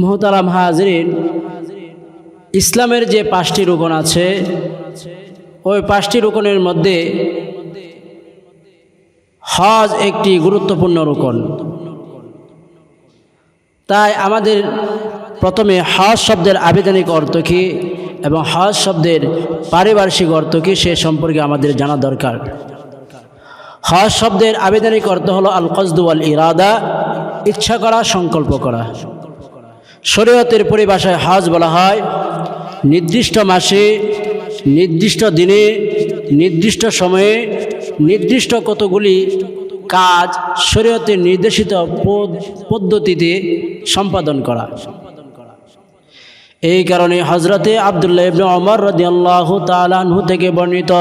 মুহতারাম হাজরিন, ইসলামের যে 5টি রুকন আছে ওই 5টি রুকনের মধ্যে হজ একটি গুরুত্বপূর্ণ রুকন। তাই আমাদের প্রথমে হজ শব্দের আবিধানিক অর্থ কী এবং হজ শব্দের পারিভাষিক অর্থ কী সে সম্পর্কে আমাদের জানা দরকার। হজ শব্দের আবিধানিক অর্থ হলো আল কসদু ওয়াল ইরাদা, ইচ্ছা করা, সংকল্প করা। শরীয়তের পরিভাষায় হজ বলা হয় নির্দিষ্ট মাসে, নির্দিষ্ট দিনে, নির্দিষ্ট সময়ে, নির্দিষ্ট কতগুলি কাজ শরীয়তের নির্দেশিত পদ্ধতিতে সম্পাদন করা। এই কারণে হযরতে আব্দুল্লাহ ইবনে ওমর রাদিয়াল্লাহু তাআলা আনহু থেকে বর্ণিত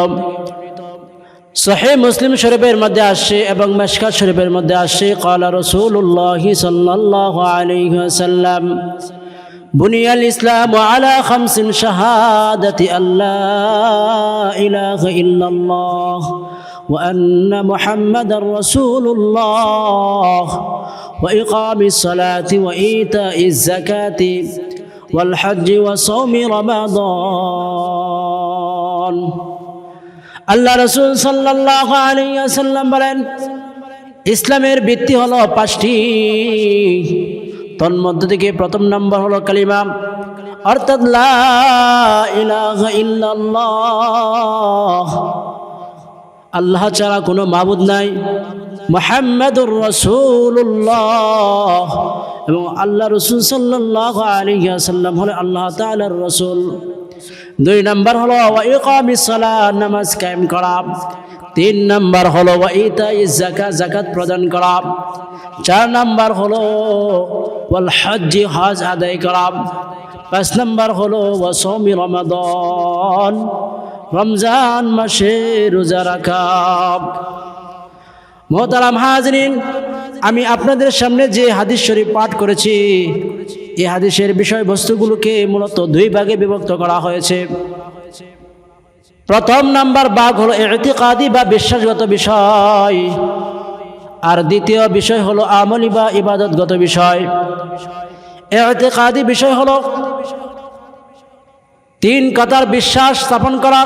সহিহ মুসলিম শরীফের মধ্যে আসছে এবং মিশকাত শরীফের মধ্যে আসছে, ক্বালা রাসূলুল্লাহ সাল্লাল্লাহু আলাইহি ওয়াসাল্লাম বুনিয়াল ইসলামু আলা খামসিন শাহাদাতি আল্লা ইলাহা ইল্লাল্লাহ ওয়া আন্না মুহাম্মাদার রাসূলুল্লাহ ওয়া ইকামিস সালাতি ওয়া ইতাইজ যাকাতি ওয়াল হজ্জি ওয়া সাওমি রমাদান। আল্লাহ রাসূল সাল্লাল্লাহু আলাইহি ওয়াসাল্লাম বলেন, ইসলামের ভিত্তি হলো 5টি। তন্মধ্যে থেকে প্রথম নম্বর হলো কালিমা, অর্থাৎ লা ইলাহা ইল্লাল্লাহ, আল্লাহ ছাড়া কোনো মাবুদ নাই, মুহাম্মাদুর রাসূলুল্লাহ, এবং আল্লাহ রাসূল সাল্লাল্লাহু আলাইহি ওয়াসাল্লাম হলো আল্লাহ তাআলার রাসূল। 2 নম্বর হলো ওয়া ইকামিস সালাত, নামাজ কায়েম করা। 3 নম্বর হলো ওয়া ইতাইজ যাকাত, যাকাত প্রদান করা। 4 নম্বর হলো ওয়াল হজ্জি, হজ আদায় করা। 5 নম্বর হলো ওয়া সাওমি রমাদান, রমজান মাসে রোজা রাখা। মুহতারাম হাজরিন, আমি আপনাদের সামনে যে হাদিস শরীফ পাঠ করেছি এই হাদিসের বিষয়বস্তুগুলোকে মূলত 2 ভাগে বিভক্ত করা হয়েছে। প্রথম নাম্বার ভাগ হলো ইতিকাদি বা বিশ্বাসগত বিষয়, আর দ্বিতীয় বিষয় হলো আমলি বা ইবাদতগত বিষয়। ইতিকাদি বিষয় হলো 3 কথার বিশ্বাস স্থাপন করা।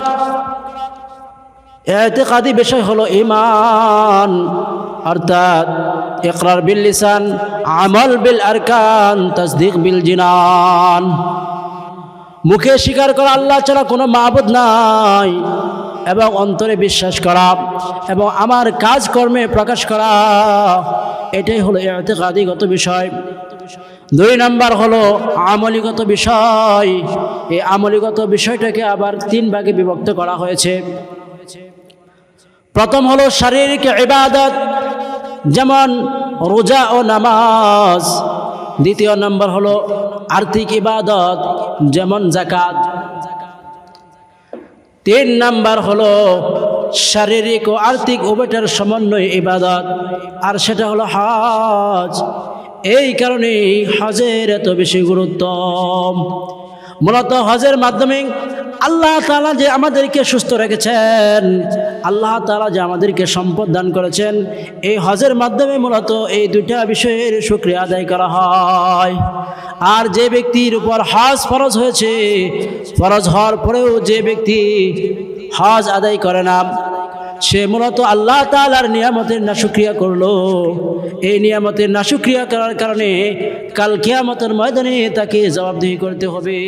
ইতিকাদি বিষয় হলো ঈমান, অর্থাৎ ইকরার বিল লিসান, আমল বিল আরকান, তাসদীক বিল জিনান। মুখে স্বীকার করা আল্লাহ ছাড়া কোনো মাবুদ নাই এবং অন্তরে বিশ্বাস করা এবং আমার কাজকর্মে প্রকাশ করা, এটাই হলো ইতিকাদিগত বিষয়। 2 নম্বর হলো আমলিগত বিষয়। এই আমলিগত বিষয়টাকে আবার 3 ভাগে বিভক্ত করা হয়েছে। প্রথম হলো শারীরিক ইবাদত, যেমন রোজা ও নামাজ। দ্বিতীয় নম্বর হলো আর্থিক ইবাদত, যেমন যাকাত। 3 নম্বর হলো শারীরিক ও আর্থিক উভয়টার সমন্বয় ইবাদত, আর সেটা হলো হজ। এই কারণে হজের এত বেশি গুরুত্ব। মূলত হজের মাধ্যমে আল্লাহ তাআলা যে আমাদেরকে সুস্থ রেখেছেন, আল্লাহ তাআলা যে আমাদেরকে সম্পদ দান করেছেন, এই হজের মাধ্যমে মূলত এই 2টা বিষয়ের শুকরিয়া আদায় করা হয়। আর যে ব্যক্তির উপর হজ ফরজ হয়েছে, ফরজ হওয়ার পরেও যে ব্যক্তি হজ আদায় করে না, সে মূলত আল্লাহ তাআলার নিয়ামতের নাশুকরিয়া করলো। এই নিয়ামতের নাশুকরিয়া করার কারণে কাল কিয়ামতের ময়দানে তাকে জবাবদিহি করতে হবে।